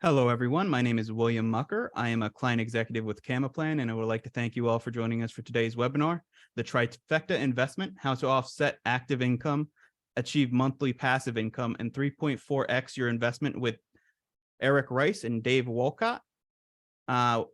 Hello, everyone. My name is William Mucker. I am a client executive with Camaplan, and I would like to thank you all for joining us for today's webinar, the Trifecta Investment, How to Offset Active Income, Achieve Monthly Passive Income, and 3.4x Your Investment with Eric Rice and Dave Wolcott. I'd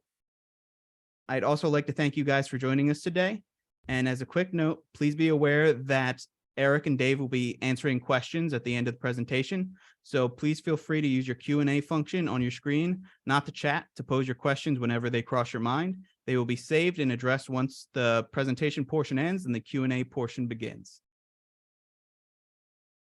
also like to thank you guys for joining us today. And as a quick note, please be aware that Eric and Dave will be answering questions at the end of the presentation. So please feel free to use your Q&A function on your screen, not the chat, to pose your questions whenever they cross your mind. They will be saved and addressed once the presentation portion ends and the Q&A portion begins.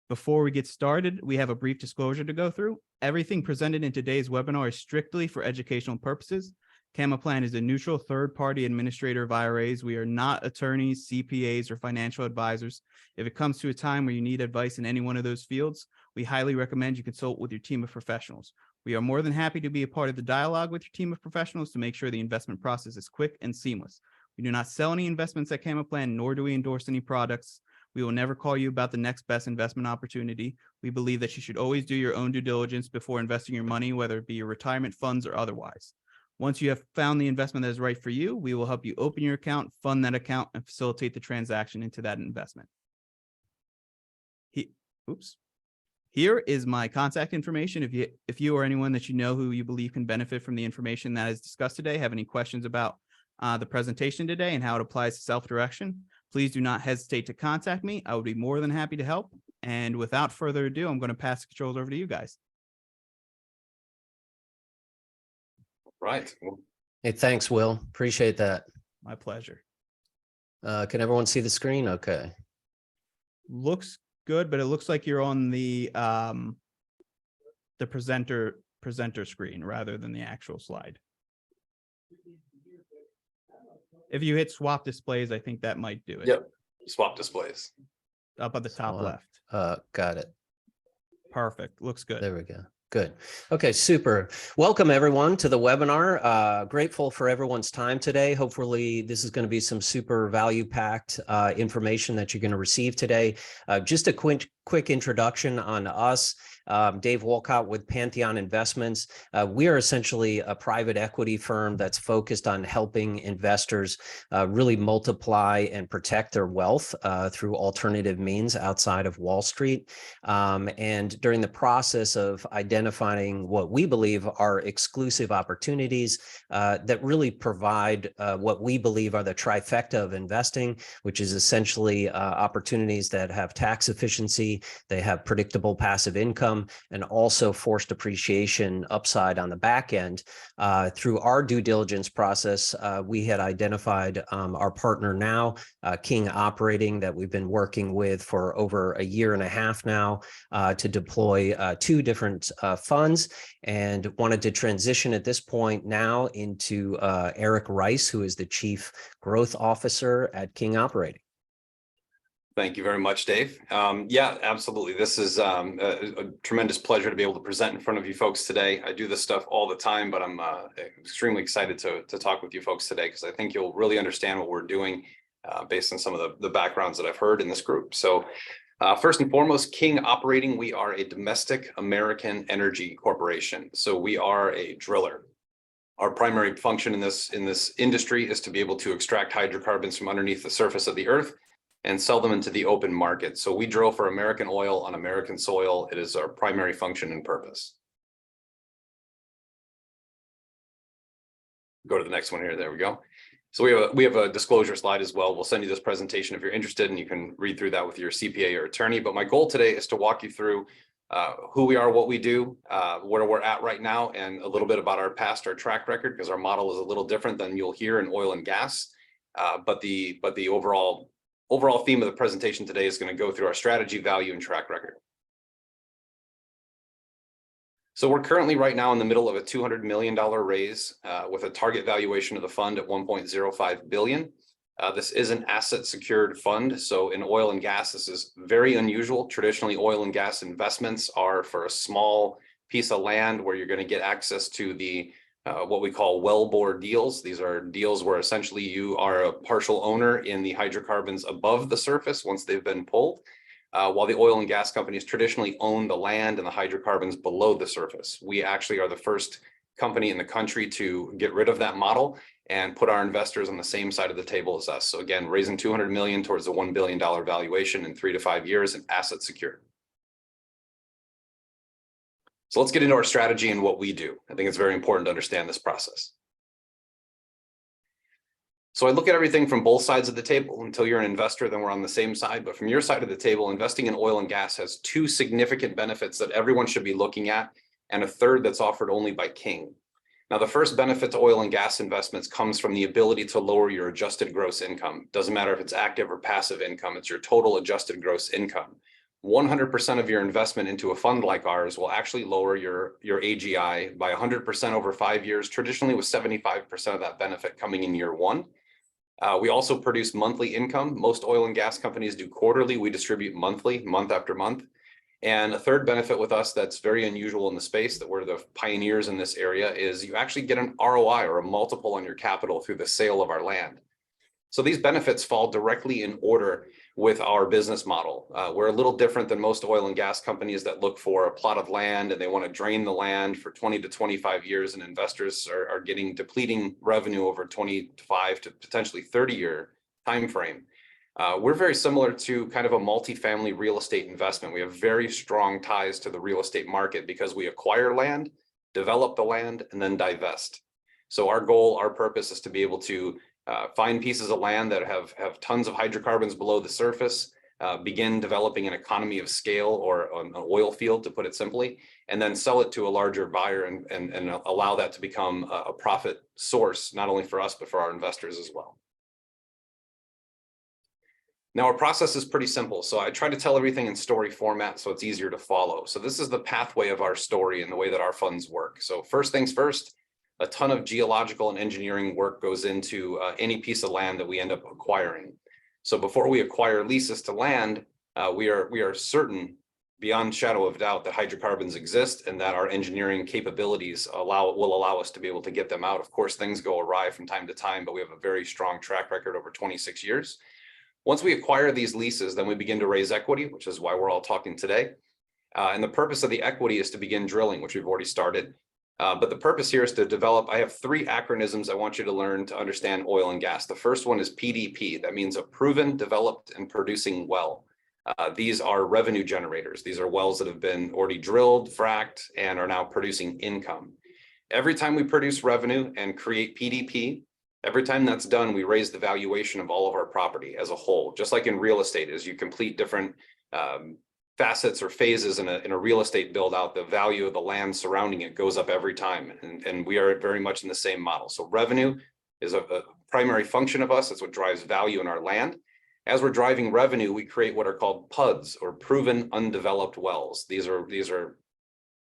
Before we get started, we have a brief disclosure to go through. Everything presented in today's webinar is strictly for educational purposes. Camaplan is a neutral third-party administrator of IRAs. We are not attorneys, CPAs, or financial advisors. If it comes to a time where you need advice in any one of those fields, we highly recommend you consult with your team of professionals. We are more than happy to be a part of the dialogue with your team of professionals to make sure the investment process is quick and seamless. We do not sell any investments at Camaplan, nor do we endorse any products. We will never call you about the next best investment opportunity. We believe that you should always do your own due diligence before investing your money, whether it be your retirement funds or otherwise. Once you have found the investment that is right for you, we will help you open your account, fund that account, and facilitate the transaction into that investment. Here is my contact information. If you or anyone that you know who you believe can benefit from the information that is discussed today have any questions about the presentation today and how it applies to self-direction, please do not hesitate to contact me. I would be more than happy to help. And without further ado, I'm going to pass the controls over to you guys. Right. Hey, thanks, Will. Appreciate that. My pleasure. Can everyone see the screen? Okay. Looks good, but it looks like you're on the presenter screen rather than the actual slide. If you hit swap displays, I think that might do it. Yep. Swap displays. Up at the top left. Got it. Perfect. Looks good. There we go. Good. Okay, super. Welcome, everyone, to the webinar. Grateful for everyone's time today. Hopefully, this is going to be some super value-packed information that you're going to receive today. Just a quick introduction on us. Dave Wolcott with Pantheon Investments. We are essentially a private equity firm that's focused on helping investors really multiply and protect their wealth through alternative means outside of Wall Street. And during the process of identifying what we believe are exclusive opportunities that really provide what we believe are the trifecta of investing, which is essentially opportunities that have tax efficiency, they have predictable passive income, and also forced appreciation upside on the back end. Through our due diligence process, we had identified our partner now, King Operating, that we've been working with for over a year and a half now to deploy two different funds, and wanted to transition at this point now into Eric Rice, who is the Chief Growth Officer at King Operating. Thank you very much, Dave. Yeah, absolutely. This is a tremendous pleasure to be able to present in front of you folks today. I do this stuff all the time, but I'm extremely excited to talk with you folks today because I think you'll really understand what we're doing based on some of the backgrounds that I've heard in this group. So first and foremost, King Operating, we are a domestic American energy corporation. So we are a driller. Our primary function in this industry is to be able to extract hydrocarbons from underneath the surface of the earth and sell them into the open market. So we drill for American oil on American soil. It is our primary function and purpose. Go to the next one here. There we go. So we have a disclosure slide as well. We'll send you this presentation if you're interested, and you can read through that with your CPA or attorney. But my goal today is to walk you through who we are, what we do, where we're at right now, and a little bit about our past, our track record, because our model is a little different than you'll hear in oil and gas. But the overall theme of the presentation today is going to go through our strategy, value, and track record. So we're currently right now in the middle of a $200 million raise with a target valuation of the fund at $1.05 billion. This is an asset secured fund. So in oil and gas, this is very unusual. Traditionally, oil and gas investments are for a small piece of land where you're going to get access to the what we call wellbore deals. These are deals where essentially you are a partial owner in the hydrocarbons above the surface once they've been pulled. While the oil and gas companies traditionally own the land and the hydrocarbons below the surface, we actually are the first company in the country to get rid of that model and put our investors on the same side of the table as us. So again, raising $200 million towards a $1 billion valuation in 3 to 5 years and asset secured. So let's get into our strategy and what we do. I think it's very important to understand this process. So I look at everything from both sides of the table. Until you're an investor, then we're on the same side. But from your side of the table, investing in oil and gas has 2 significant benefits that everyone should be looking at, and a third that's offered only by King. Now, the first benefit to oil and gas investments comes from the ability to lower your adjusted gross income. Doesn't matter if it's active or passive income, it's your total adjusted gross income. 100% of your investment into a fund like ours will actually lower your AGI by 100% over 5 years, traditionally with 75% of that benefit coming in year 1. We also produce monthly income. Most oil and gas companies do quarterly. We distribute monthly, month after month. And a third benefit with us that's very unusual in the space, that we're the pioneers in this area, is you actually get an ROI, or a multiple on your capital, through the sale of our land. So these benefits fall directly in order with our business model. We're a little different than most oil and gas companies that look for a plot of land and they want to drain the land for 20 to 25 years, and investors are getting depleting revenue over 25 to potentially 30-year time frame. We're very similar to kind of a multifamily real estate investment. We have very strong ties to the real estate market because we acquire land, develop the land, and then divest. So our goal, our purpose, is to be able to find pieces of land that have tons of hydrocarbons below the surface, begin developing an economy of scale, or an oil field, to put it simply, and then sell it to a larger buyer and allow that to become a profit source, not only for us, but for our investors as well. Now, our process is pretty simple. So I try to tell everything in story format so it's easier to follow. So this is the pathway of our story and the way that our funds work. So first things first, a ton of geological and engineering work goes into any piece of land that we end up acquiring. So before we acquire leases to land, we are certain, beyond shadow of doubt, that hydrocarbons exist and that our engineering capabilities will allow us to be able to get them out. Of course, things go awry from time to time, but we have a very strong track record over 26 years. Once we acquire these leases, then we begin to raise equity, which is why we're all talking today. And the purpose of the equity is to begin drilling, which we've already started. But the purpose here is to develop. I have 3 acronyms I want you to learn to understand oil and gas. The first one is PDP. That means a proven, developed, and producing well. These are revenue generators. These are wells that have been already drilled, fracked, and are now producing income. Every time we produce revenue and create PDP, every time that's done, we raise the valuation of all of our property as a whole. Just like in real estate, as you complete different facets or phases in a real estate build out, the value of the land surrounding it goes up every time. And we are very much in the same model. So revenue is a primary function of us. It's what drives value in our land. As we're driving revenue, we create what are called PUDs, or proven undeveloped wells. These are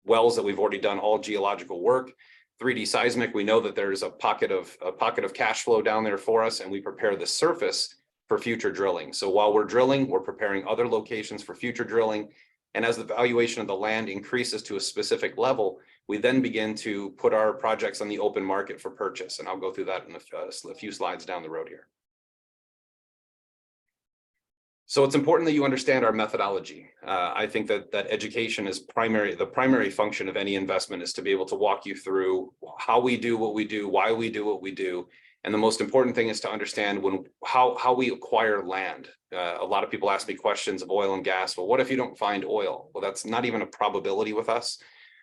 wells that we've already done all geological work. 3D seismic, we know that there's a pocket of cash flow down there for us, and we prepare the surface for future drilling. So while we're drilling, we're preparing other locations for future drilling. And as the valuation of the land increases to a specific level, we then begin to put our projects on the open market for purchase. And I'll go through that in a few slides down the road here. So it's important that you understand our methodology. I think that education is the primary function of any investment, is to be able to walk you through how we do what we do, why we do what we do. And the most important thing is to understand how we acquire land. A lot of people ask me questions of oil and gas. Well, what if you don't find oil? Well, that's not even a probability with us,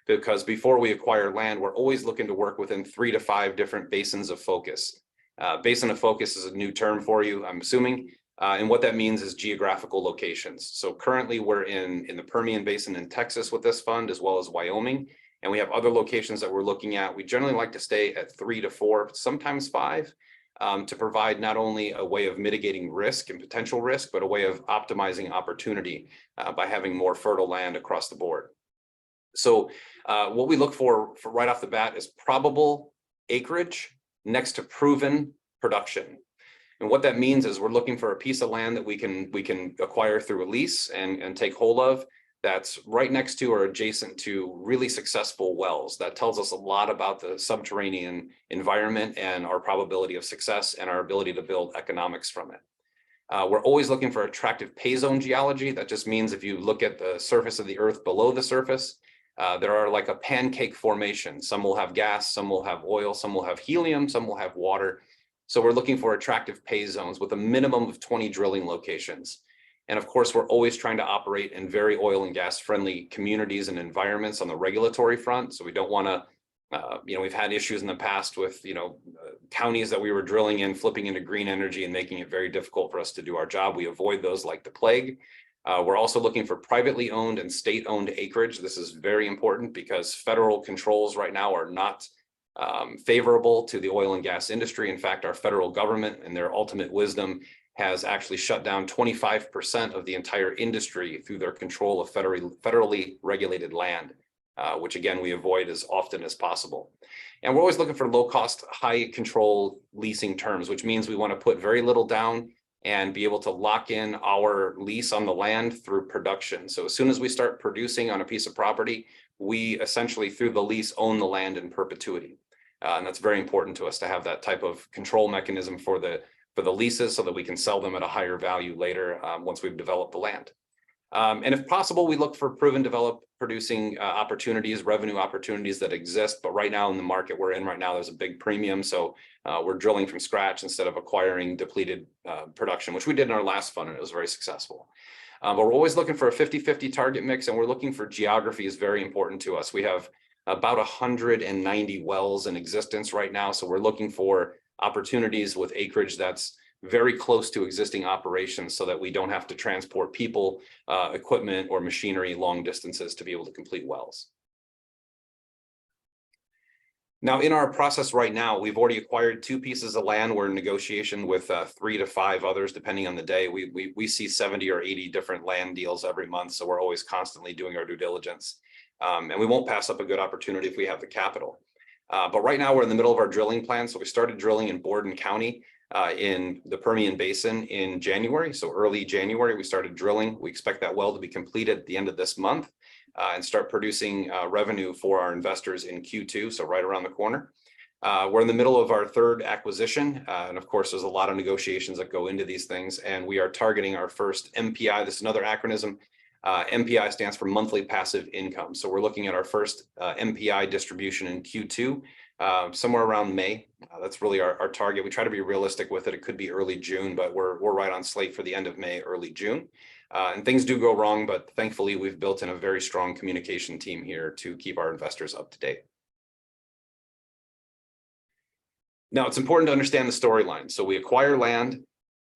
because before we acquire land, we're always looking to work within 3 to 5 different basins of focus. Basin of focus is a new term for you, I'm assuming. And what that means is geographical locations. So currently we're in the Permian Basin in Texas with this fund, as well as Wyoming. And we have other locations that we're looking at. We generally like to stay at 3 to 4, sometimes 5, to provide not only a way of mitigating risk and potential risk, but a way of optimizing opportunity by having more fertile land across the board. So what we look for right off the bat is probable acreage next to proven production. And what that means is we're looking for a piece of land that we can acquire through a lease and take hold of, that's right next to or adjacent to really successful wells. That tells us a lot about the subterranean environment and our probability of success and our ability to build economics from it. We're always looking for attractive pay zone geology. That just means if you look at the surface of the earth below the surface, there are like a pancake formation. Some will have gas, some will have oil, some will have helium, some will have water. So we're looking for attractive pay zones with a minimum of 20 drilling locations. And of course, we're always trying to operate in very oil and gas friendly communities and environments on the regulatory front. So we don't want to, we've had issues in the past with, counties that we were drilling in, flipping into green energy and making it very difficult for us to do our job. We avoid those like the plague. We're also looking for privately owned and state-owned acreage. This is very important because federal controls right now are not favorable to the oil and gas industry. In fact, our federal government, in their ultimate wisdom, has actually shut down 25% of the entire industry through their control of federally regulated land, which again, we avoid as often as possible. And we're always looking for low cost, high control leasing terms, which means we want to put very little down and be able to lock in our lease on the land through production. So as soon as we start producing on a piece of property, we essentially through the lease own the land in perpetuity. And that's very important to us to have that type of control mechanism for the leases so that we can sell them at a higher value later once we've developed the land. And if possible, we look for proven developed producing opportunities, revenue opportunities that exist. But right now in the market we're in right now, there's a big premium. So we're drilling from scratch instead of acquiring depleted production, which we did in our last fund, and it was very successful. But we're always looking for a 50-50 target mix, and we're looking for geography is very important to us. We have about 190 wells in existence right now. So we're looking for opportunities with acreage that's very close to existing operations so that we don't have to transport people, equipment, or machinery long distances to be able to complete wells. Now, in our process right now, we've already acquired 2 pieces of land. We're in negotiation with 3 to 5 others, depending on the day. We see 70 or 80 different land deals every month, so we're always constantly doing our due diligence. And we won't pass up a good opportunity if we have the capital. But right now we're in the middle of our drilling plan. So we started drilling in Borden County in the Permian Basin in January. So early January, we started drilling. We expect that well to be completed at the end of this month and start producing revenue for our investors in Q2. So right around the corner. We're in the middle of our 3rd acquisition. And of course, there's a lot of negotiations that go into these things. And we are targeting our first MPI. This is another acronym. MPI stands for monthly passive income. So we're looking at our first MPI distribution in Q2, somewhere around May. That's really our target. We try to be realistic with it. It could be early June, but we're right on slate for the end of May, early June. And things do go wrong, but thankfully we've built in a very strong communication team here to keep our investors up to date. Now, it's important to understand the storyline. So we acquire land,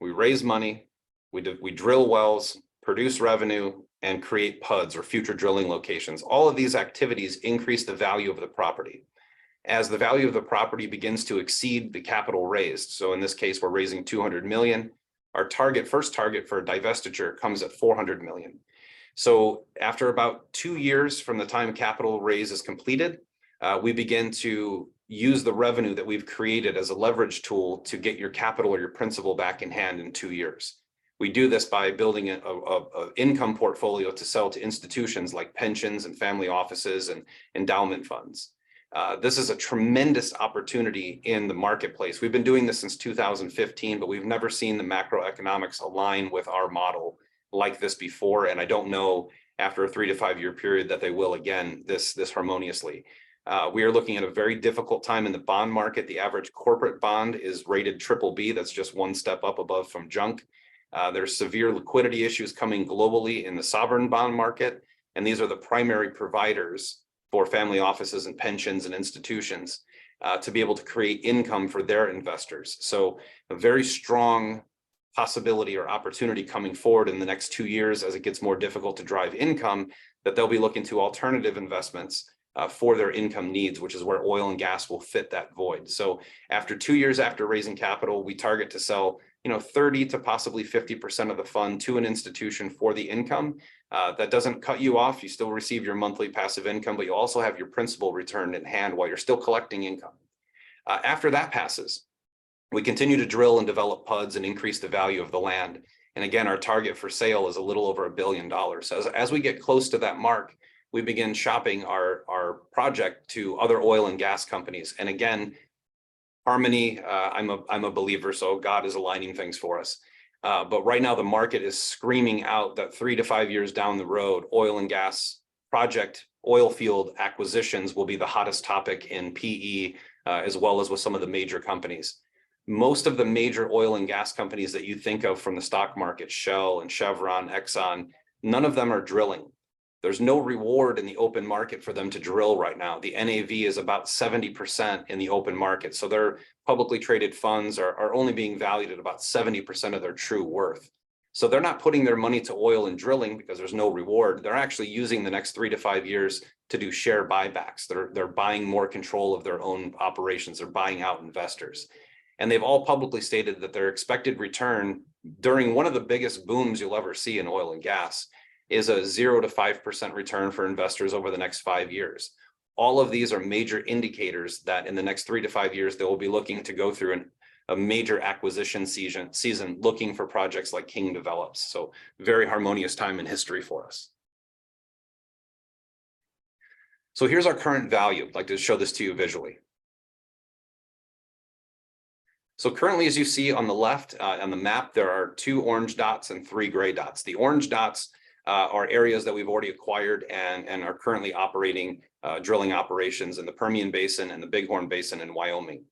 we raise money, we drill wells, produce revenue, and create PUDs or future drilling locations. All of these activities increase the value of the property. As the value of the property begins to exceed the capital raised, so in this case, we're raising 200 million, our first target for divestiture comes at 400 million. So after about 2 years from the time capital raise is completed, we begin to use the revenue that we've created as a leverage tool to get your capital or your principal back in hand in 2 years. We do this by building an income portfolio to sell to institutions like pensions and family offices and endowment funds. This is a tremendous opportunity in the marketplace. We've been doing this since 2015, but we've never seen the macroeconomics align with our model like this before. And I don't know after a 3 to 5 year period that they will again this harmoniously. We are looking at a very difficult time in the bond market. The average corporate bond is rated BBB. That's just one step up above from junk. There's severe liquidity issues coming globally in the sovereign bond market. And these are the primary providers for family offices and pensions and institutions to be able to create income for their investors. So a very strong possibility or opportunity coming forward in the next 2 years as it gets more difficult to drive income, that they'll be looking to alternative investments for their income needs, which is where oil and gas will fit that void. So after 2 years after raising capital, we target to sell 30 to possibly 50% of the fund to an institution for the income. That doesn't cut you off. You still receive your monthly passive income, but you also have your principal returned in hand while you're still collecting income. After that passes, we continue to drill and develop PUDs and increase the value of the land. And again, our target for sale is a little over $1 billion. So as we get close to that mark, we begin shopping our project to other oil and gas companies. And again, harmony, I'm a believer, so God is aligning things for us. But right now the market is screaming out that 3 to 5 years down the road, oil and gas project, oil field acquisitions will be the hottest topic in PE, as well as with some of the major companies. Most of the major oil and gas companies that you think of from the stock market, Shell and Chevron, Exxon, none of them are drilling. There's no reward in the open market for them to drill right now. The NAV is about 70% in the open market. So their publicly traded funds are only being valued at about 70% of their true worth. So they're not putting their money to oil and drilling because there's no reward. They're actually using the next 3 to 5 years to do share buybacks. They're buying more control of their own operations. They're buying out investors. And they've all publicly stated that their expected return during one of the biggest booms you'll ever see in oil and gas is a 0 to 5% return for investors over the next 5 years. All of these are major indicators that in the next 3 to 5 years, they will be looking to go through a major acquisition season looking for projects like King develops. So very harmonious time in history for us. So here's our current value. I'd like to show this to you visually. So currently, as you see on the left on the map, there are 2 orange dots and 3 gray dots. The orange dots are areas that we've already acquired and are currently operating drilling operations in the Permian Basin and the Bighorn Basin in Wyoming.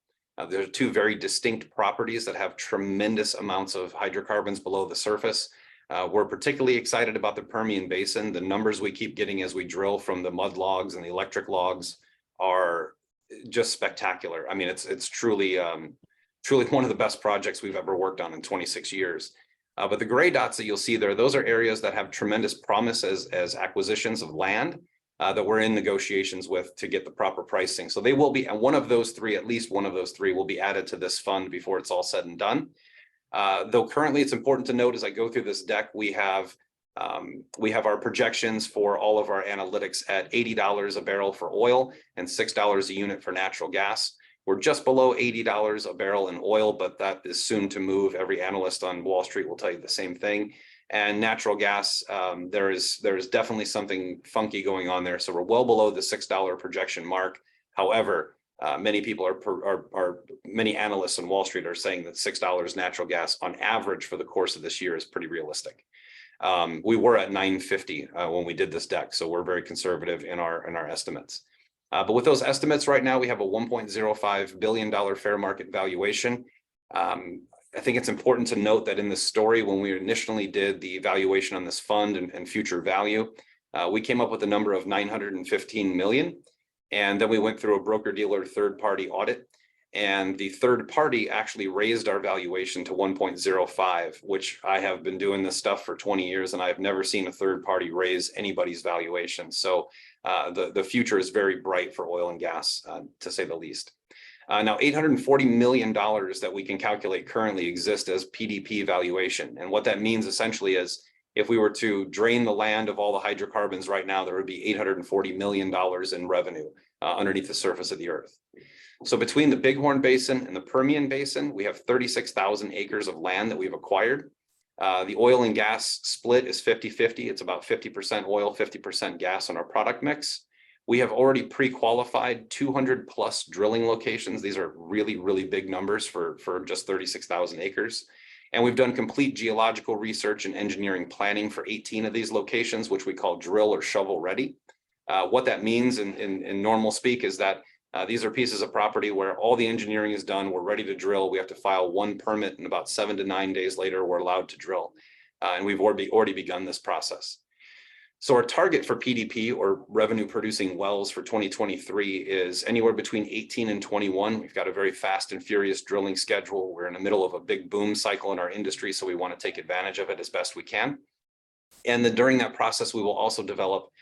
There are 2 very distinct properties that have tremendous amounts of hydrocarbons below the surface. We're particularly excited about the Permian Basin. The numbers we keep getting as we drill from the mud logs and the electric logs are just spectacular. I mean, it's truly one of the best projects we've ever worked on in 26 years. But the gray dots that you'll see there, those are areas that have tremendous promise as acquisitions of land that we're in negotiations with to get the proper pricing. So they will be, and one of those 3, at least one of those 3 will be added to this fund before it's all said and done. Though currently it's important to note as I go through this deck, we have our projections for all of our analytics at $80 a barrel for oil and $6 a unit for natural gas. We're just below $80 a barrel in oil, but that is soon to move. Every analyst on Wall Street will tell you the same thing. And natural gas, there is definitely something funky going on there. So we're well below the $6 projection mark. However, many analysts on Wall Street are saying that $6 natural gas on average for the course of this year is pretty realistic. We were at $9.50 when we did this deck, so we're very conservative in our estimates. But with those estimates right now, we have a $1.05 billion fair market valuation. I think it's important to note that in this story, when we initially did the evaluation on this fund and future value, we came up with a number of $915 million. And then we went through a broker-dealer third-party audit. And the third party actually raised our valuation to 1.05, which I have been doing this stuff for 20 years, and I've never seen a third party raise anybody's valuation. So the future is very bright for oil and gas, to say the least. Now, $840 million that we can calculate currently exist as PDP valuation. And what that means essentially is if we were to drain the land of all the hydrocarbons right now, there would be $840 million in revenue underneath the surface of the earth. So between the Bighorn Basin and the Permian Basin, we have 36,000 acres of land that we've acquired. The oil and gas split is 50-50. It's about 50% oil, 50% gas on our product mix. We have already pre-qualified 200 plus drilling locations. These are really, really big numbers for just 36,000 acres. And we've done complete geological research and engineering planning for 18 of these locations, which we call drill or shovel ready. What that means in normal speak is that these are pieces of property where all the engineering is done. We're ready to drill. We have to file 1 permit, and about 7 to 9 days later, we're allowed to drill. And we've already begun this process. So our target for PDP, or revenue producing wells, for 2023 is anywhere between 18 and 21. We've got a very fast and furious drilling schedule. We're in the middle of a big boom cycle in our industry, so we want to take advantage of it as best we can. And then during that process, we will also develop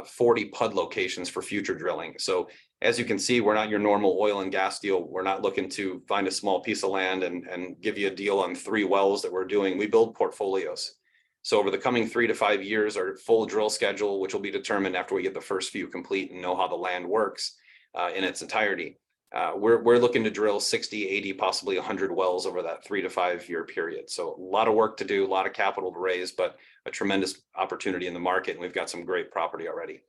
40 PUD locations for future drilling. So as you can see, we're not your normal oil and gas deal. We're not looking to find a small piece of land and give you a deal on 3 wells that we're doing. We build portfolios. So over the coming 3 to 5 years, our full drill schedule, which will be determined after we get the first few complete and know how the land works in its entirety. We're looking to drill 60, 80, possibly 100 wells over that 3 to 5 year period. So a lot of work to do, a lot of capital to raise, but a tremendous opportunity in the market. And we've got some great property already.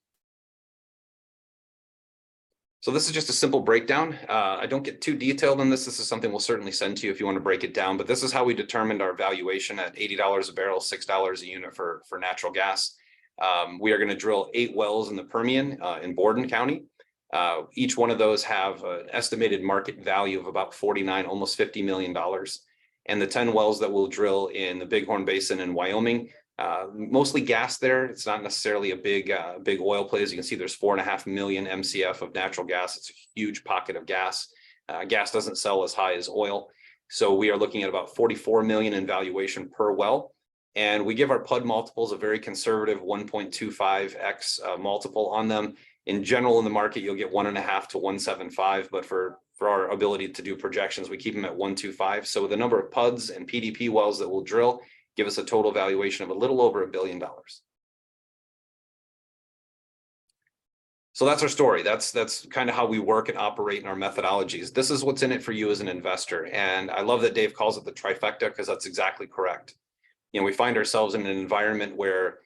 So this is just a simple breakdown. I don't get too detailed on this. This is something we'll certainly send to you if you want to break it down, but this is how we determined our valuation at $80 a barrel, $6 a unit for natural gas. We are going to drill 8 wells in the Permian in Borden County. Each one of those have an estimated market value of about almost $50 million. And the 10 wells that we'll drill in the Bighorn Basin in Wyoming, mostly gas there. It's not necessarily a big oil play. As you can see, there's 4.5 million MCF of natural gas. It's a huge pocket of gas. Gas doesn't sell as high as oil. So we are looking at about 44 million in valuation per well. And we give our PUD multiples a very conservative 1.25x multiple on them. In general, in the market, you'll get 1.5 to 1.75, but for our ability to do projections, we keep them at 1.25. So the number of PUDs and PDP wells that we'll drill give us a total valuation of a little over $1 billion. So that's our story. That's kind of how we work and operate in our methodologies. This is what's in it for you as an investor. And I love that Dave calls it the trifecta, because that's exactly correct. You know, we find ourselves in an environment where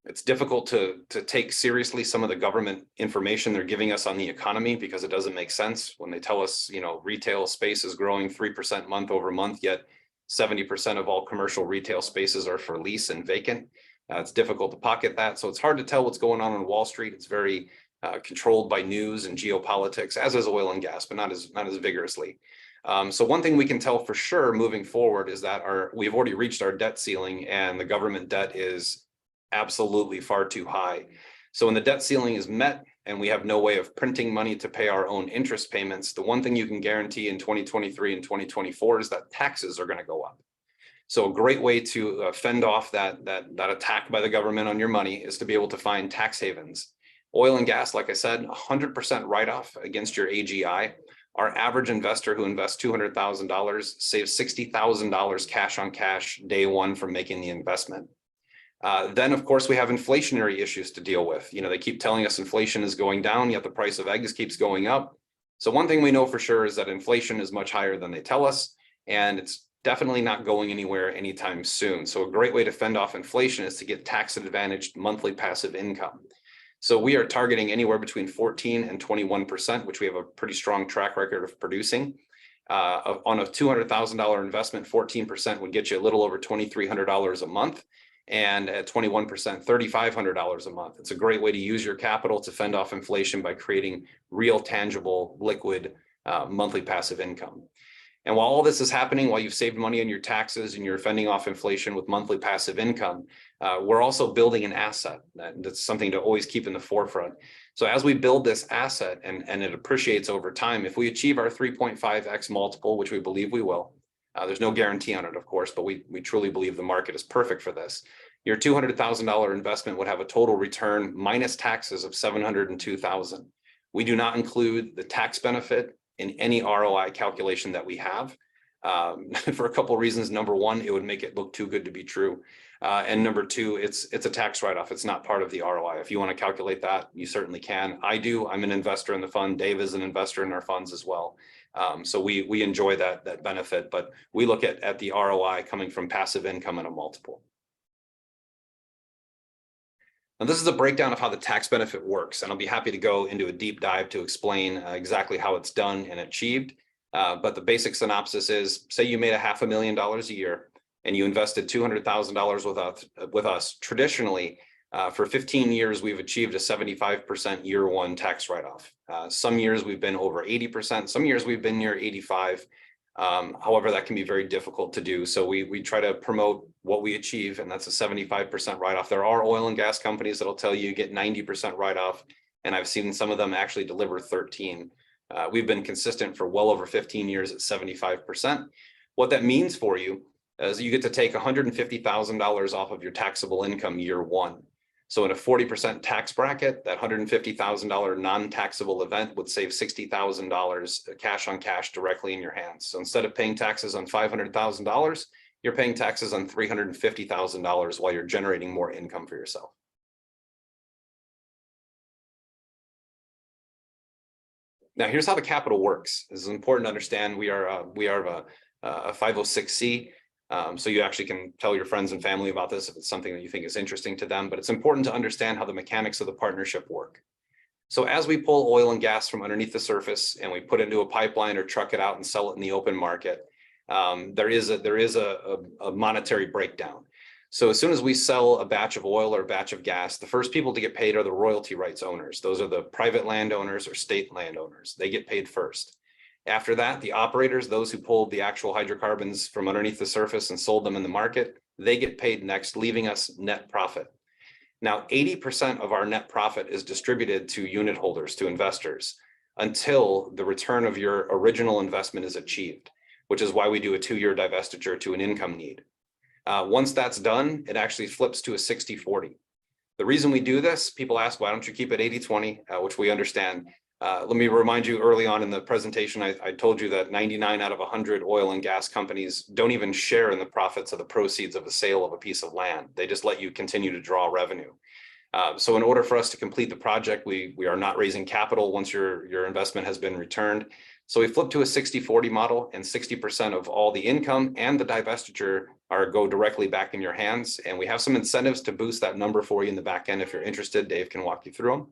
it's difficult to take seriously some of the government information they're giving us on the economy, because it doesn't make sense when they tell us, you know, retail space is growing 3% month over month, yet 70% of all commercial retail spaces are for lease and vacant. It's difficult to pocket that. So it's hard to tell what's going on Wall Street. It's very controlled by news and geopolitics, as is oil and gas, but not as vigorously. So one thing we can tell for sure moving forward is that we've already reached our debt ceiling, and the government debt is absolutely far too high. So when the debt ceiling is met and we have no way of printing money to pay our own interest payments, the one thing you can guarantee in 2023 and 2024 is that taxes are going to go up. So a great way to fend off that attack by the government on your money is to be able to find tax havens. Oil and gas, like I said, 100% write-off against your AGI. Our average investor who invests $200,000 saves $60,000 cash on cash day one from making the investment. Then, of course, we have inflationary issues to deal with. You know, they keep telling us inflation is going down, yet the price of eggs keeps going up. So one thing we know for sure is that inflation is much higher than they tell us, and it's definitely not going anywhere anytime soon. So a great way to fend off inflation is to get tax-advantaged monthly passive income. So we are targeting anywhere between 14 and 21%, which we have a pretty strong track record of producing. On a $200,000 investment, 14% would get you a little over $2,300 a month. And at 21%, $3,500 a month. It's a great way to use your capital to fend off inflation by creating real, tangible, liquid monthly passive income. And while all this is happening, while you've saved money on your taxes and you're fending off inflation with monthly passive income, we're also building an asset. That's something to always keep in the forefront. So as we build this asset and it appreciates over time, if we achieve our 3.5x multiple, which we believe we will, there's no guarantee on it, of course, but we truly believe the market is perfect for this. Your $200,000 investment would have a total return minus taxes of $702,000. We do not include the tax benefit in any ROI calculation that we have, for a couple of reasons. Number one, it would make it look too good to be true. And number two, it's a tax write-off. It's not part of the ROI. If you want to calculate that, you certainly can. I do. I'm an investor in the fund. Dave is an investor in our funds as well. So we enjoy that benefit, but we look at the ROI coming from passive income and a multiple. Now, this is a breakdown of how the tax benefit works, and I'll be happy to go into a deep dive to explain exactly how it's done and achieved. But the basic synopsis is, say you made $500,000 a year and you invested $200,000 with us. Traditionally, for 15 years, we've achieved a 75% year one tax write-off. Some years we've been over 80%, some years we've been near 85. However, that can be very difficult to do. So we try to promote what we achieve, and that's a 75% write-off. There are oil and gas companies that'll tell you get 90% write-off, and I've seen some of them actually deliver 13. We've been consistent for well over 15 years at 75%. What that means for you is you get to take $150,000 off of your taxable income year one. So in a 40% tax bracket, that $150,000 non-taxable event would save $60,000 cash on cash directly in your hands. So instead of paying taxes on $500,000, you're paying taxes on $350,000 while you're generating more income for yourself. Now, here's how the capital works. This is important to understand. We are a 506c. So you actually can tell your friends and family about this if it's something that you think is interesting to them, but it's important to understand how the mechanics of the partnership work. So as we pull oil and gas from underneath the surface and we put it into a pipeline or truck it out and sell it in the open market, there is a monetary breakdown. So as soon as we sell a batch of oil or a batch of gas, the first people to get paid are the royalty rights owners. Those are the private landowners or state landowners. They get paid first. After that, the operators, those who pulled the actual hydrocarbons from underneath the surface and sold them in the market, they get paid next, leaving us net profit. Now, 80% of our net profit is distributed to unit holders, to investors, until the return of your original investment is achieved, which is why we do a 2-year divestiture to an income need. Once that's done, it actually flips to a 60-40. The reason we do this, people ask, why don't you keep it 80-20, which we understand. Let me remind you, early on in the presentation, I told you that 99 out of 100 oil and gas companies don't even share in the profits of the proceeds of the sale of a piece of land. They just let you continue to draw revenue. So in order for us to complete the project, we are not raising capital once your investment has been returned. So we flip to a 60-40 model, and 60% of all the income and the divestiture go directly back in your hands. And we have some incentives to boost that number for you in the back end. If you're interested, Dave can walk you through them.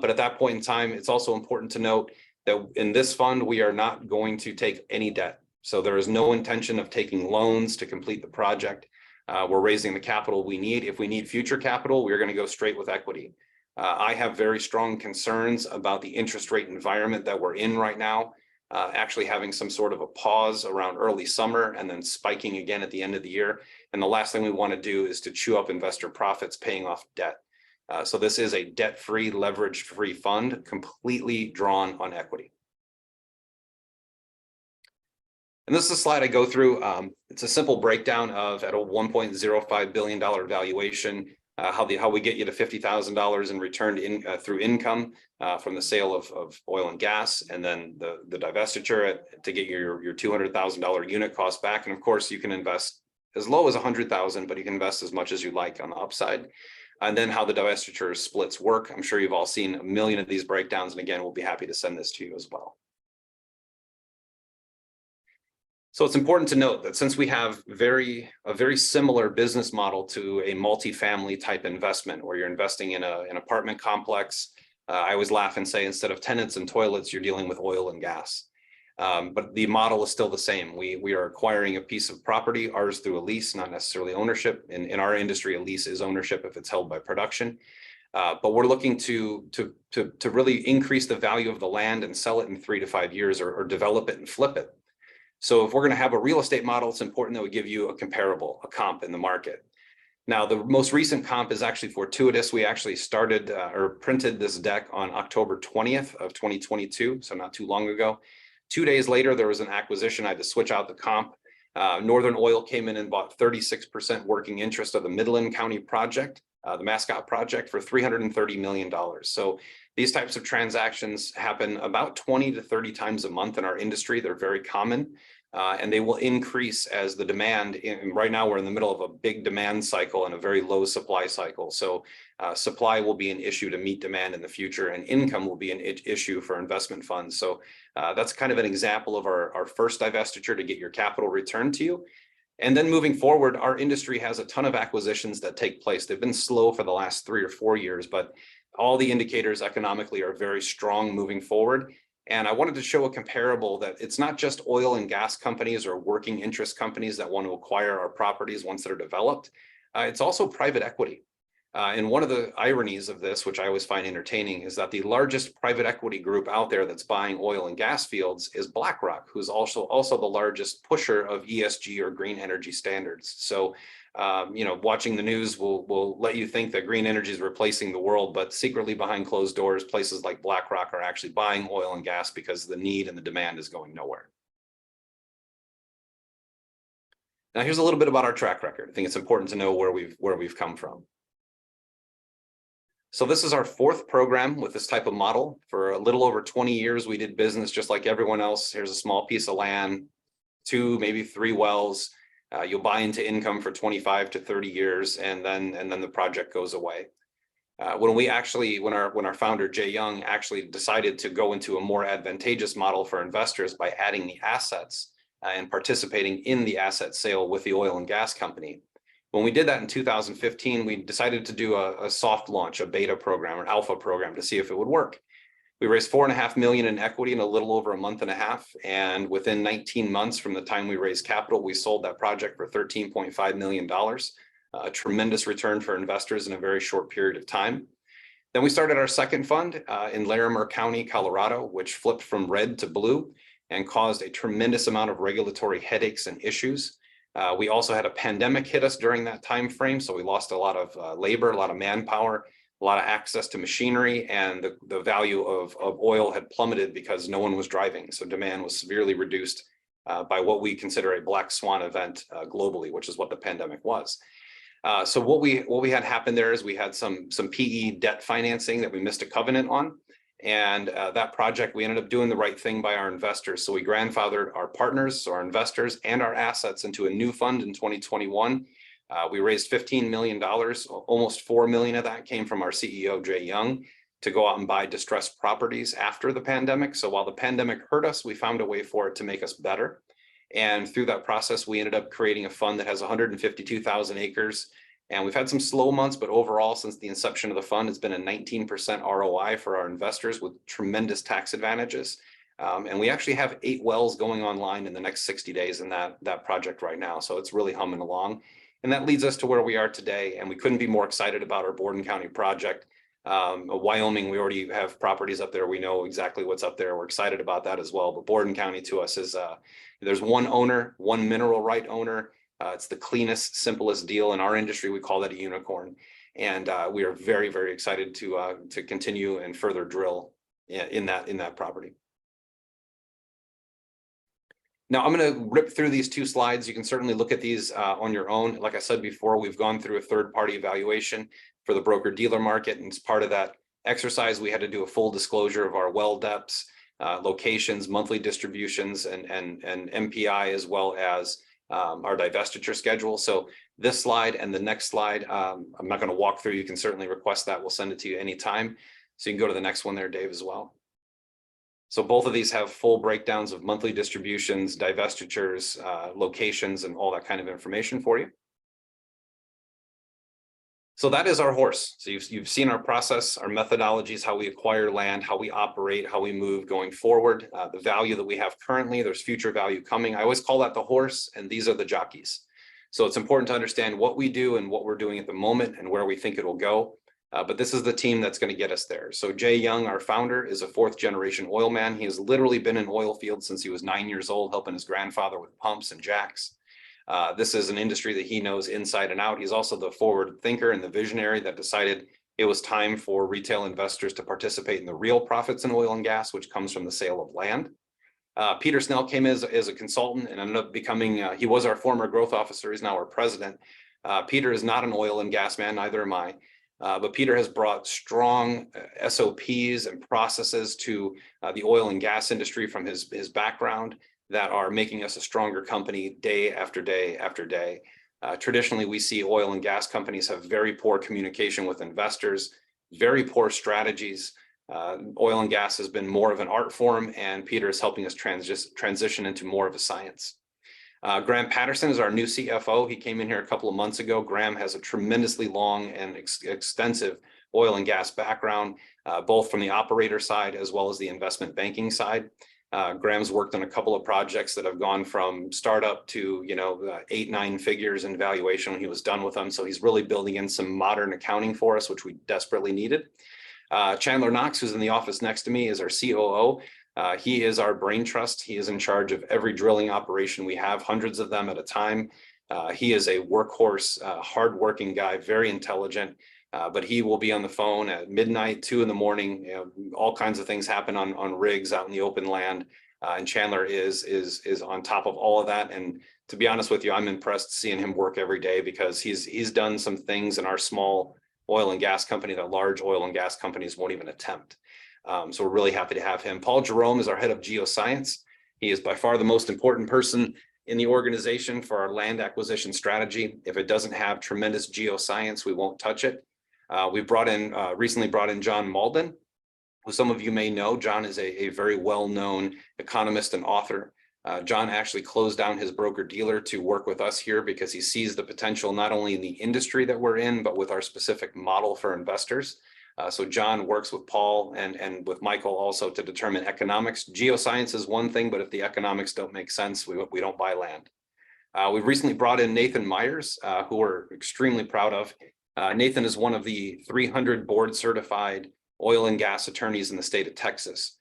But at that point in time, it's also important to note that in this fund, we are not going to take any debt. So there is no intention of taking loans to complete the project. We're raising the capital we need. If we need future capital, we're going to go straight with equity. I have very strong concerns about the interest rate environment that we're in right now, actually having some sort of a pause around early summer and then spiking again at the end of the year. And the last thing we want to do is to chew up investor profits paying off debt. So this is a debt-free, leverage-free fund, completely drawn on equity. And this is a slide I go through. It's a simple breakdown of, at a $1.05 billion valuation, how we get you to $50,000 in return through income from the sale of oil and gas, and then the divestiture to get your $200,000 unit cost back. And of course, you can invest as low as $100,000, but you can invest as much as you like on the upside. And then how the divestiture splits work. I'm sure you've all seen a million of these breakdowns, and again, we'll be happy to send this to you as well. So it's important to note that since we have a very similar business model to a multifamily type investment, where you're investing in an apartment complex, I always laugh and say, instead of tenants and toilets, you're dealing with oil and gas. But the model is still the same. We are acquiring a piece of property, ours through a lease, not necessarily ownership. In our industry, a lease is ownership if it's held by production. But we're looking to really increase the value of the land and sell it in 3 to 5 years, or develop it and flip it. So if we're going to have a real estate model, it's important that we give you a comparable, a comp in the market. Now, the most recent comp is actually fortuitous. We actually started or printed this deck on October 20th of 2022, so not too long ago. 2 days later, there was an acquisition. I had to switch out the comp. Northern Oil came in and bought 36% working interest of the Midland County project, the Mascot project, for $330 million. So these types of transactions happen about 20 to 30 times a month in our industry. They're very common, and they will increase as the demand. Right now, we're in the middle of a big demand cycle and a very low supply cycle. So supply will be an issue to meet demand in the future, and income will be an issue for investment funds. So that's kind of an example of our first divestiture to get your capital returned to you. And then moving forward, our industry has a ton of acquisitions that take place. They've been slow for the last 3 or 4 years, but all the indicators economically are very strong moving forward. And I wanted to show a comparable that it's not just oil and gas companies or working interest companies that want to acquire our properties once they're developed. It's also private equity. And one of the ironies of this, which I always find entertaining, is that the largest private equity group out there that's buying oil and gas fields is BlackRock, who's also the largest pusher of ESG or green energy standards. So, watching the news will let you think that green energy is replacing the world, but secretly behind closed doors, places like BlackRock are actually buying oil and gas because the need and the demand is going nowhere. Now, here's a little bit about our track record. I think it's important to know where we've come from. So this is our 4th program with this type of model. For a little over 20 years, we did business just like everyone else. Here's a small piece of land, 2, maybe 3 wells. You'll buy into income for 25 to 30 years, and then the project goes away. When our founder Jay Young actually decided to go into a more advantageous model for investors by adding the assets and participating in the asset sale with the oil and gas company, When we did that in 2015, we decided to do a soft launch, a beta program or alpha program to see if it would work. We raised $4.5 million in equity in a little over a month and a half. And within 19 months from the time we raised capital, we sold that project for $13.5 million, a tremendous return for investors in a very short period of time. Then we started our second fund in Larimer County, Colorado, which flipped from red to blue and caused a tremendous amount of regulatory headaches and issues. We also had a pandemic hit us during that time frame, so we lost a lot of labor, a lot of manpower, a lot of access to machinery, and the value of oil had plummeted because no one was driving. So demand was severely reduced by what we consider a black swan event globally, which is what the pandemic was. So what we had happen there is we had some PE debt financing that we missed a covenant on. And that project, we ended up doing the right thing by our investors. So we grandfathered our partners, so our investors and our assets into a new fund in 2021. We raised $15 million, almost $4 million of that came from our CEO, Jay Young, to go out and buy distressed properties after the pandemic. So while the pandemic hurt us, we found a way for it to make us better. And through that process, we ended up creating a fund that has 152,000 acres. And we've had some slow months, but overall, since the inception of the fund, it's been a 19% ROI for our investors with tremendous tax advantages. And we actually have 8 wells going online in the next 60 days in that project right now. So it's really humming along. And that leads us to where we are today. And we couldn't be more excited about our Borden County project. Wyoming, we already have properties up there. We know exactly what's up there. We're excited about that as well. But Borden County to us is, there's one owner, one mineral right owner. It's the cleanest, simplest deal in our industry. We call that a unicorn. And we are very, very excited to continue and further drill in that property. Now, I'm going to rip through these 2 slides. You can certainly look at these on your own. Like I said before, we've gone through a third-party evaluation for the broker-dealer market. And as part of that exercise, we had to do a full disclosure of our well depths, locations, monthly distributions, and MPI, as well as our divestiture schedule. So this slide and the next slide, I'm not going to walk through. You can certainly request that. We'll send it to you anytime. So you can go to the next one there, Dave, as well. So both of these have full breakdowns of monthly distributions, divestitures, locations, and all that kind of information for you. So that is our horse. So you've seen our process, our methodologies, how we acquire land, how we operate, how we move going forward, the value that we have currently. There's future value coming. I always call that the horse, and these are the jockeys. So it's important to understand what we do and what we're doing at the moment and where we think it will go. But this is the team that's going to get us there. So Jay Young, our founder, is a 4th-generation oil man. He has literally been in oil fields since he was 9 years old, helping his grandfather with pumps and jacks. This is an industry that he knows inside and out. He's also the forward thinker and the visionary that decided it was time for retail investors to participate in the real profits in oil and gas, which comes from the sale of land. Peter Snell came as a consultant and ended up becoming, he was our former growth officer. He's now our president. Peter is not an oil and gas man, neither am I. But Peter has brought strong SOPs and processes to the oil and gas industry from his background that are making us a stronger company day after day after day. Traditionally, we see oil and gas companies have very poor communication with investors, very poor strategies. Oil and gas has been more of an art form, and Peter is helping us transition into more of a science. Graham Patterson is our new CFO. He came in here a couple of months ago. Graham has a tremendously long and extensive oil and gas background, both from the operator side as well as the investment banking side. Graham's worked on a couple of projects that have gone from startup to 8-9 figures in valuation when he was done with them. So he's really building in some modern accounting for us, which we desperately needed. Chandler Knox, who's in the office next to me, is our COO. He is our brain trust. He is in charge of every drilling operation we have, hundreds of them at a time. He is a workhorse, hardworking guy, very intelligent, but he will be on the phone at midnight, 2 in the morning. All kinds of things happen on rigs out in the open land. And Chandler is on top of all of that. And to be honest with you, I'm impressed seeing him work every day because he's done some things in our small oil and gas company that large oil and gas companies won't even attempt. So we're really happy to have him. Paul Jerome is our head of geoscience. He is by far the most important person in the organization for our land acquisition strategy. If it doesn't have tremendous geoscience, we won't touch it. We recently brought in John Malden, who some of you may know. John is a very well-known economist and author. John actually closed down his broker dealer to work with us here because he sees the potential not only in the industry that we're in, but with our specific model for investors. So John works with Paul and with Michael also to determine economics. Geoscience is one thing, but if the economics don't make sense, we don't buy land. We've recently brought in Nathan Myers, who we're extremely proud of. Nathan is one of the 300 board certified oil and gas attorneys in the state of Texas.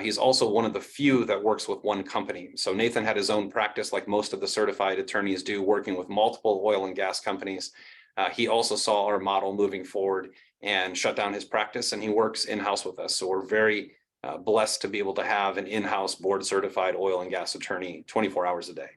He's also one of the few that works with one company. So Nathan had his own practice like most of the certified attorneys do, working with multiple oil and gas companies. He also saw our model moving forward and shut down his practice, and he works in-house with us. So we're very blessed to be able to have an in-house board certified oil and gas attorney 24 hours a day.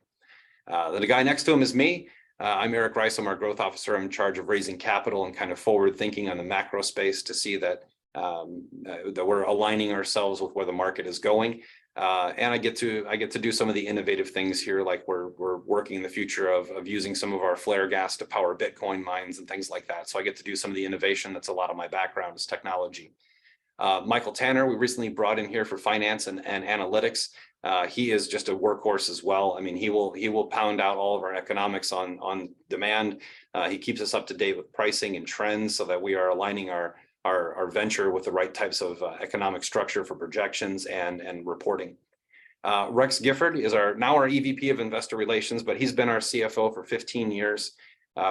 The guy next to him is me. I'm Eric Rice. I'm our growth officer. I'm in charge of raising capital and kind of forward thinking on the macro space to see that that we're aligning ourselves with where the market is going. And I get to do some of the innovative things here, like we're working in the future of using some of our flare gas to power Bitcoin mines and things like that. So I get to do some of the innovation. That's a lot of my background is technology. Michael Tanner, we recently brought in here for finance and analytics. He is just a workhorse as well. I mean, he will pound out all of our economics on demand. He keeps us up to date with pricing and trends so that we are aligning our venture with the right types of economic structure for projections and reporting. Rex Gifford is now our EVP of Investor Relations, but he's been our CFO for 15 years.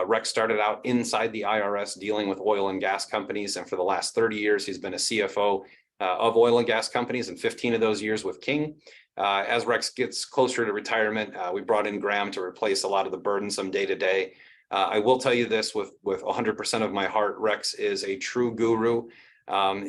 Rex started out inside the IRS dealing with oil and gas companies, and for the last 30 years, he's been a CFO of oil and gas companies, and 15 of those years with King. As Rex gets closer to retirement, we brought in Graham to replace a lot of the burdensome day-to-day. I will tell you this with 100% of my heart, Rex is a true guru.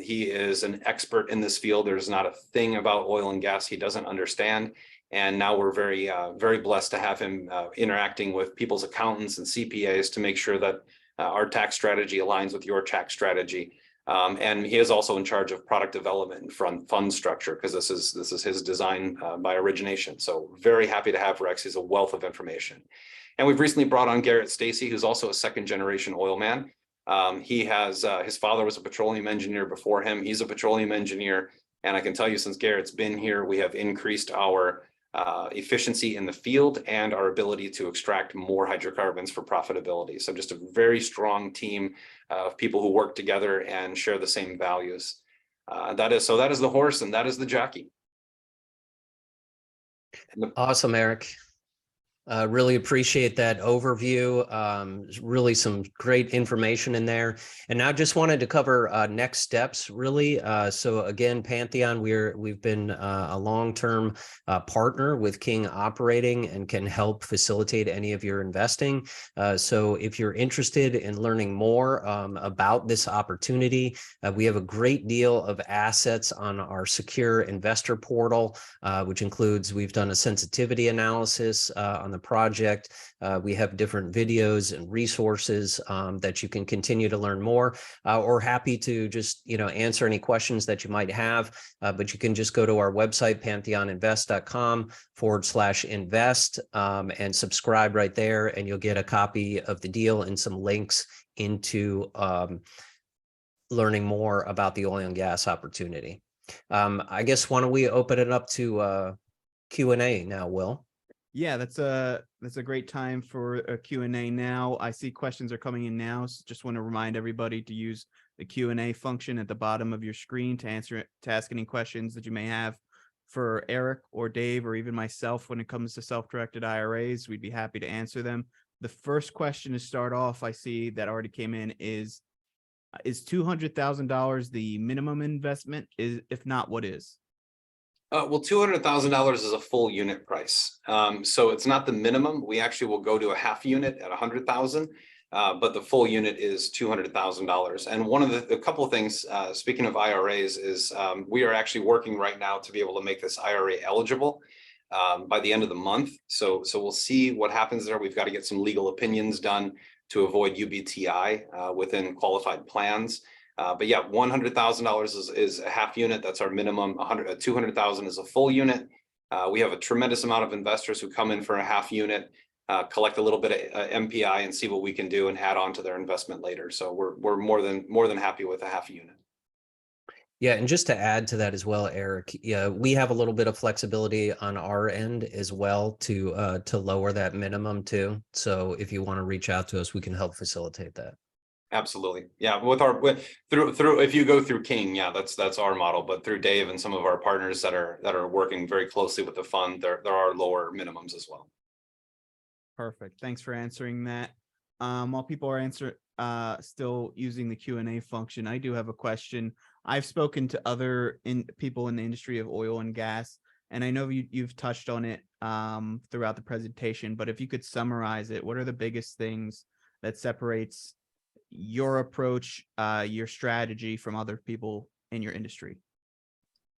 He is an expert in this field. There's not a thing about oil and gas he doesn't understand. And now we're very, very blessed to have him interacting with people's accountants and CPAs to make sure that our tax strategy aligns with your tax strategy. And he is also in charge of product development and fund structure, because this is his design by origination. So very happy to have Rex. He's a wealth of information. And we've recently brought on Garrett Stacy, who's also a second generation oil man. He has his father was a petroleum engineer before him. He's a petroleum engineer. And I can tell you, since Garrett's been here, we have increased our efficiency in the field and our ability to extract more hydrocarbons for profitability. So just a very strong team of people who work together and share the same values. That is the horse and that is the jockey. Awesome, Eric. Really appreciate that overview. Really some great information in there. And now just wanted to cover next steps, really. So again, Pantheon, we've been a long-term partner with King Operating and can help facilitate any of your investing. So if you're interested in learning more about this opportunity, we have a great deal of assets on our secure investor portal, which includes, we've done a sensitivity analysis on the project. We have different videos and resources that you can continue to learn more, or happy to just answer any questions that you might have. But you can just go to our website, pantheoninvest.com/invest, and subscribe right there, and you'll get a copy of the deal and some links into learning more about the oil and gas opportunity. I guess, why don't we open it up to Q&A now, Will? Yeah, that's a great time for a Q&A now. I see questions are coming in now. So just want to remind everybody to use the Q&A function at the bottom of your screen to ask any questions that you may have for Eric or Dave or even myself when it comes to self-directed IRAs. We'd be happy to answer them. The first question to start off, I see that already came in, is $200,000 the minimum investment? If not, what is? Well, $200,000 is a full unit price. So it's not the minimum. We actually will go to a half unit at 100,000, but the full unit is $200,000. And one of a couple of things, speaking of IRAs, is we are actually working right now to be able to make this IRA eligible by the end of the month. So we'll see what happens there. We've got to get some legal opinions done to avoid UBTI within qualified plans. But yeah, $100,000 is a half unit. That's our minimum. 200,000 is a full unit. We have a tremendous amount of investors who come in for a half unit, collect a little bit of MPI and see what we can do and add on to their investment later. So we're more than happy with a half unit. Yeah, and just to add to that as well, Eric, yeah, we have a little bit of flexibility on our end as well to lower that minimum too. So if you want to reach out to us, we can help facilitate that. Absolutely. Yeah. Through if you go through King, yeah, that's our model, but through Dave and some of our partners that are working very closely with the fund, there are lower minimums as well. Perfect. Thanks for answering that. While people are still using the Q&A function, I do have a question. I've spoken to other people in the industry of oil and gas, and I know you've touched on it throughout the presentation, but if you could summarize it, what are the biggest things that separates your approach, your strategy from other people in your industry?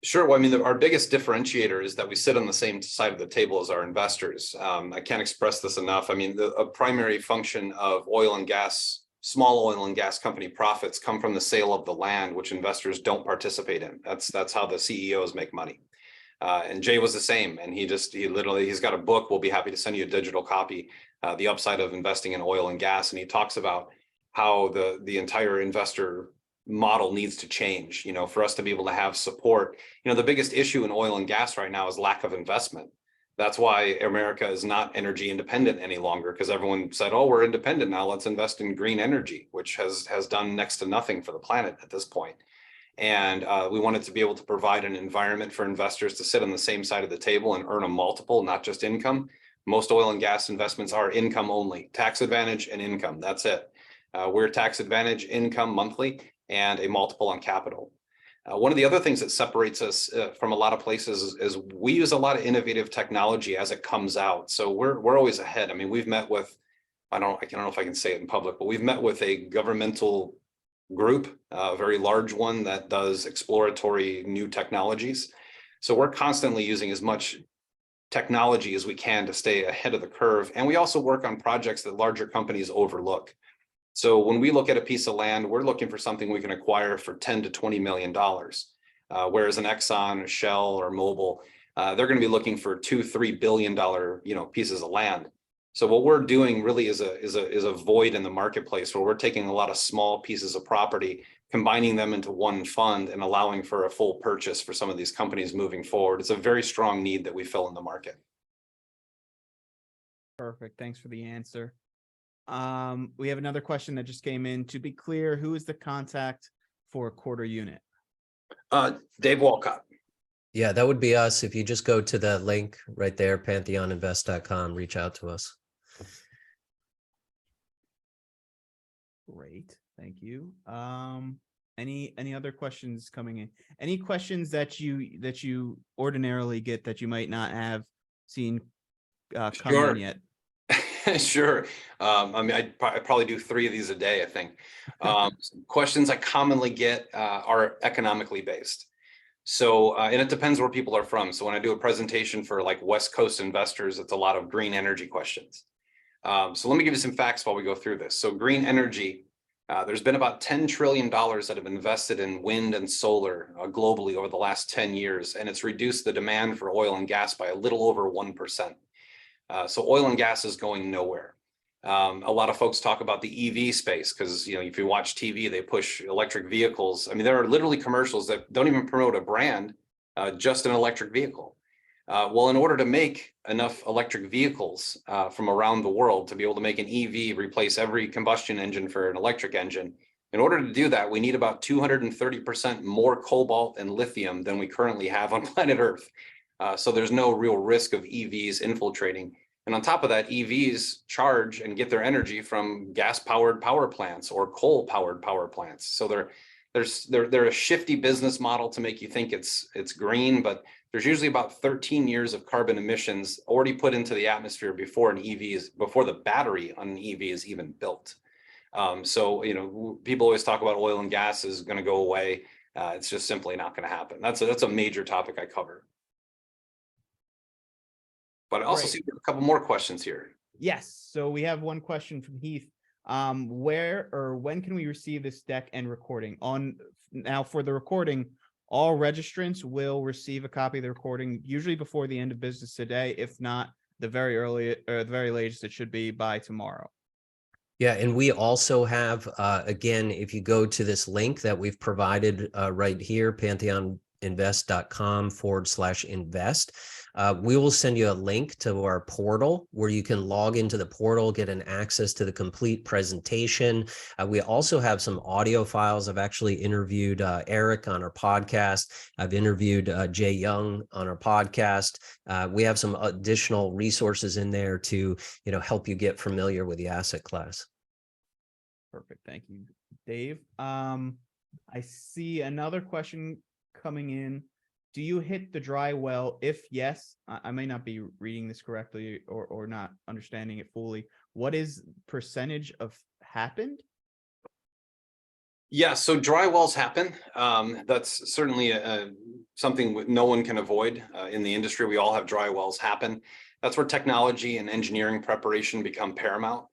Sure. Well, I mean, our biggest differentiator is that we sit on the same side of the table as our investors. I can't express this enough. I mean, a primary function of oil and gas, small oil and gas company profits come from the sale of the land, which investors don't participate in. That's how the CEOs make money. And Jay was the same. And he's got a book. We'll be happy to send you a digital copy, The Upside of Investing in Oil and Gas. And he talks about how the entire investor model needs to change, for us to be able to have support. The biggest issue in oil and gas right now is lack of investment. That's why America is not energy independent any longer, because everyone said, oh, we're independent now, let's invest in green energy, which has done next to nothing for the planet at this point. And we wanted to be able to provide an environment for investors to sit on the same side of the table and earn a multiple, not just income. Most oil and gas investments are income only, tax advantage and income. That's it. We're tax advantage, income monthly, and a multiple on capital. One of the other things that separates us from a lot of places is we use a lot of innovative technology as it comes out. So we're always ahead. I mean, we've met with, I don't know if I can say it in public, but we've met with a governmental group, a very large one that does exploratory new technologies. So we're constantly using as much technology as we can to stay ahead of the curve. And we also work on projects that larger companies overlook. So when we look at a piece of land, we're looking for something we can acquire for $10 to $20 million. Whereas an Exxon, Shell, or Mobil, they're going to be looking for $2-3 billion, pieces of land. So what we're doing really is a void in the marketplace where we're taking a lot of small pieces of property, combining them into one fund and allowing for a full purchase for some of these companies moving forward. It's a very strong need that we fill in the market. Perfect. Thanks for the answer. We have another question that just came in. To be clear, who is the contact for a quarter unit? Dave Walcott. Yeah, that would be us. If you just go to the link right there, pantheoninvest.com, reach out to us. Great. Thank you. Any other questions coming in? Any questions that you ordinarily get that you might not have seen come in yet? Sure. I mean, I probably do 3 of these a day, I think. Questions I commonly get are economically based. So, and it depends where people are from. So when I do a presentation for like West Coast investors, it's a lot of green energy questions. So let me give you some facts while we go through this. So green energy, there's been about $10 trillion that have invested in wind and solar globally over the last 10 years, and it's reduced the demand for oil and gas by a little over 1%. So oil and gas is going nowhere. A lot of folks talk about the EV space because, if you watch TV, they push electric vehicles. I mean, there are literally commercials that don't even promote a brand, just an electric vehicle. Well, in order to make enough electric vehicles from around the world to be able to make an EV replace every combustion engine for an electric engine, in order to do that, we need about 230% more cobalt and lithium than we currently have on planet Earth. So there's no real risk of EVs infiltrating. And on top of that, EVs charge and get their energy from gas-powered power plants or coal-powered power plants. So they're a shifty business model to make you think it's green, but there's usually about 13 years of carbon emissions already put into the atmosphere before before the battery on an EV is even built. So people always talk about oil and gas is going to go away. It's just simply not going to happen. That's a major topic I cover. But I also see a couple more questions here. Yes. So we have one question from Heath. Where or when can we receive this deck and recording? Now for the recording, all registrants will receive a copy of the recording, usually before the end of business today. If not, the very early or the very latest, it should be by tomorrow. Yeah, and we also have, again, if you go to this link that we've provided right here, pantheoninvest.com/invest, we will send you a link to our portal where you can log into the portal, get an access to the complete presentation. We also have some audio files. I've actually interviewed Eric on our podcast. I've interviewed Jay Young on our podcast. We have some additional resources in there to, help you get familiar with the asset class. Perfect. Thank you, Dave. I see another question coming in. Do you hit the dry well? If yes, I may not be reading this correctly or not understanding it fully. What is percentage of happened? Yeah, so dry wells happen. That's certainly something no one can avoid in the industry. We all have dry wells happen. That's where technology and engineering preparation become paramount.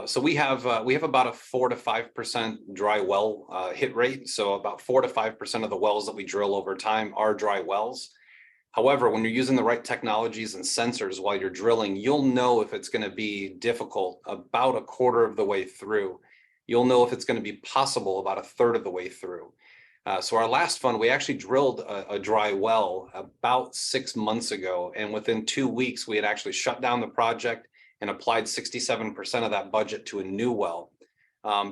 So we have about a 4 to 5% dry well hit rate. So about 4 to 5% of the wells that we drill over time are dry wells. However, when you're using the right technologies and sensors while you're drilling, you'll know if it's going to be difficult about a quarter of the way through. You'll know if it's going to be possible about a third of the way through. So our last fund, we actually drilled a dry well about 6 months ago. And within 2 weeks, we had actually shut down the project and applied 67% of that budget to a new well,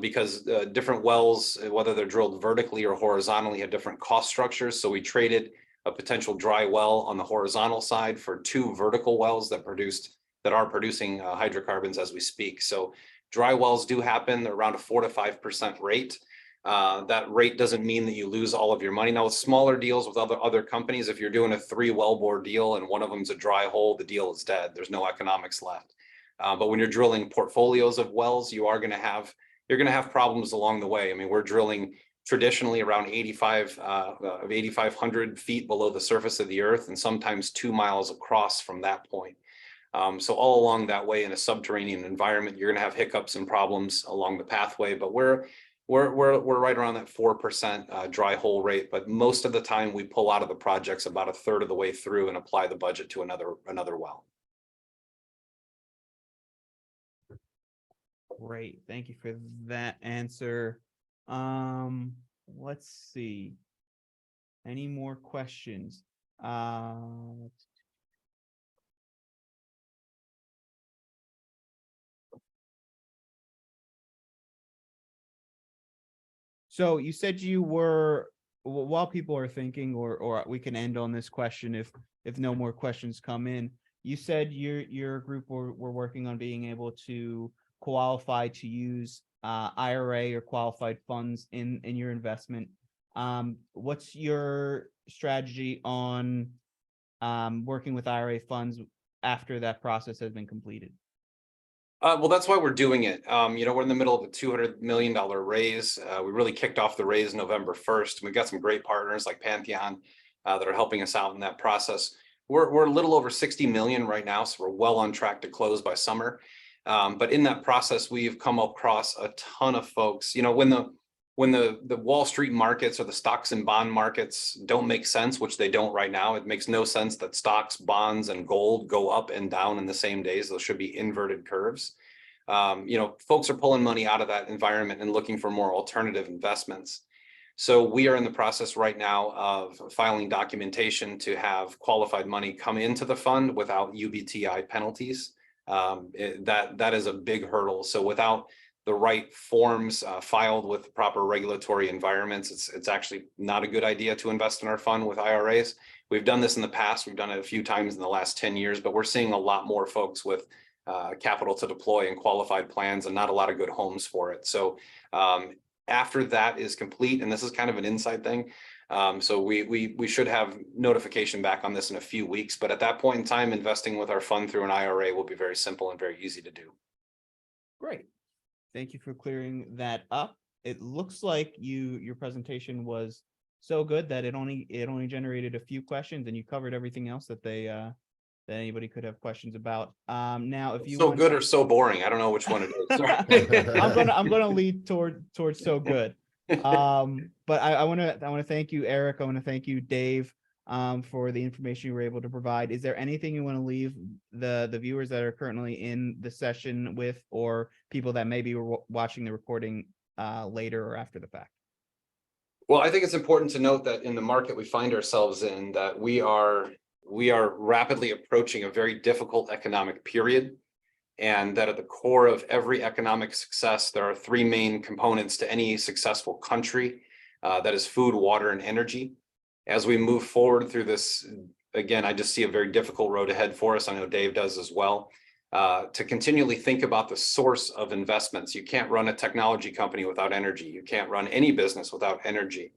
because different wells, whether they're drilled vertically or horizontally, have different cost structures. So we traded a potential dry well on the horizontal side for 2 vertical wells that are producing hydrocarbons as we speak. So dry wells do happen. They're around a 4 to 5% rate. That rate doesn't mean that you lose all of your money. Now, with smaller deals with other companies, if you're doing a 3 wellbore deal and one of them's a dry hole, the deal is dead. There's no economics left. But when you're drilling portfolios of wells, you're going to have problems along the way. I mean, we're drilling traditionally around 8,500 feet below the surface of the earth, and sometimes 2 miles across from that point. So all along that way in a subterranean environment, you're going to have hiccups and problems along the pathway. But we're right around that 4% dry hole rate. But most of the time, we pull out of the projects about a third of the way through and apply the budget to another well. Great. Thank you for that answer. Let's see. Any more questions? So you said you were, while people are thinking, or we can end on this question if no more questions come in. You said your group were working on being able to qualify to use IRA or qualified funds in your investment. What's your strategy on working with IRA funds after that process has been completed? Well, that's why we're doing it. We're in the middle of a $200 million raise. We really kicked off the raise November 1st. We've got some great partners like Pantheon that are helping us out in that process. We're a little over 60 million right now, so we're well on track to close by summer. But in that process, we've come across a ton of folks. When the Wall Street markets or the stocks and bond markets don't make sense, which they don't right now, it makes no sense that stocks, bonds, and gold go up and down in the same days. Those should be inverted curves. Folks are pulling money out of that environment and looking for more alternative investments. So we are in the process right now of filing documentation to have qualified money come into the fund without UBTI penalties. That is a big hurdle. So without the right forms filed with proper regulatory environments, it's actually not a good idea to invest in our fund with IRAs. We've done this in the past. We've done it a few times in the last 10 years, but we're seeing a lot more folks with capital to deploy and qualified plans and not a lot of good homes for it. So after that is complete, and this is kind of an inside thing, so we should have notification back on this in a few weeks, but at that point in time, investing with our fund through an IRA will be very simple and very easy to do. Great. Thank you for clearing that up. It looks like your presentation was so good that it only generated a few questions, and you covered everything else that that anybody could have questions about. Now, if you so good or so boring, I don't know which one it is. I'm gonna lead towards so good. But I want to thank you, Eric. I want to thank you, Dave. for the information you were able to provide. Is there anything you want to leave the viewers that are currently in the session with, or people that may be watching the recording later or after the fact? Well, I think it's important to note that in the market we find ourselves in, that we are rapidly approaching a very difficult economic period, and that at the core of every economic success, there are three main components to any successful country. That is food, water, and energy. As we move forward through this, again, I just see a very difficult road ahead for us. I know Dave does as well. To continually think about the source of investments. You can't run a technology company without energy. You can't run any business without energy.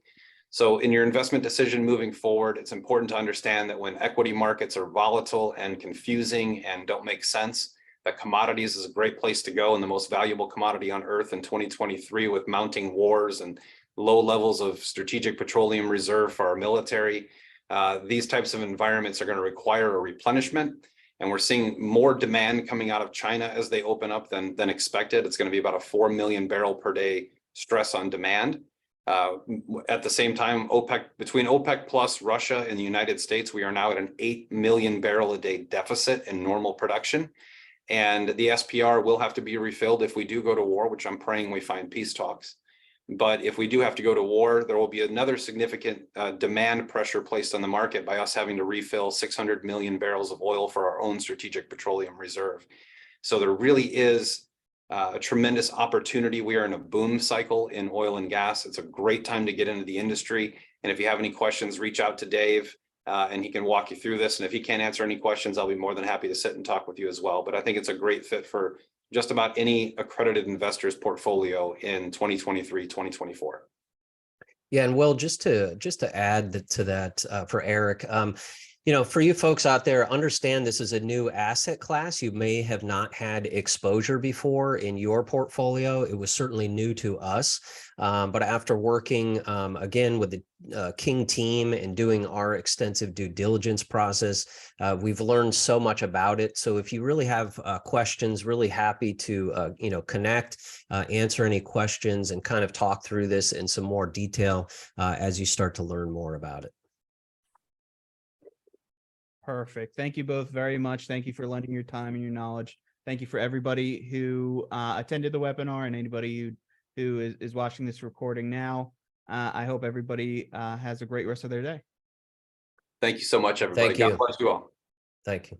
So in your investment decision moving forward, it's important to understand that when equity markets are volatile and confusing and don't make sense, that commodities is a great place to go, and the most valuable commodity on earth in 2023 with mounting wars and low levels of strategic petroleum reserve for our military. These types of environments are going to require a replenishment. And we're seeing more demand coming out of China as they open up than expected. It's going to be about a 4 million barrel per day stress on demand. At the same time, between OPEC plus Russia and the United States, we are now at an 8 million barrel a day deficit in normal production. And the SPR will have to be refilled if we do go to war, which I'm praying we find peace talks. But if we do have to go to war, there will be another significant demand pressure placed on the market by us having to refill 600 million barrels of oil for our own strategic petroleum reserve. So there really is a tremendous opportunity. We are in a boom cycle in oil and gas. It's a great time to get into the industry. And if you have any questions, reach out to Dave and he can walk you through this. And if he can't answer any questions, I'll be more than happy to sit and talk with you as well. But I think it's a great fit for just about any accredited investor's portfolio in 2023, 2024. Yeah, and Will, just to add to that for Eric, for you folks out there, understand this is a new asset class. You may have not had exposure before in your portfolio. It was certainly new to us. But after working, again, with the King team and doing our extensive due diligence process, we've learned so much about it. So if you really have questions, really happy to, connect, answer any questions and kind of talk through this in some more detail as you start to learn more about it. Perfect. Thank you both very much. Thank you for lending your time and your knowledge. Thank you for everybody who attended the webinar and anybody who is watching this recording now. I hope everybody has a great rest of their day. Thank you so much, everybody. Thank you. God bless you all. Thank you.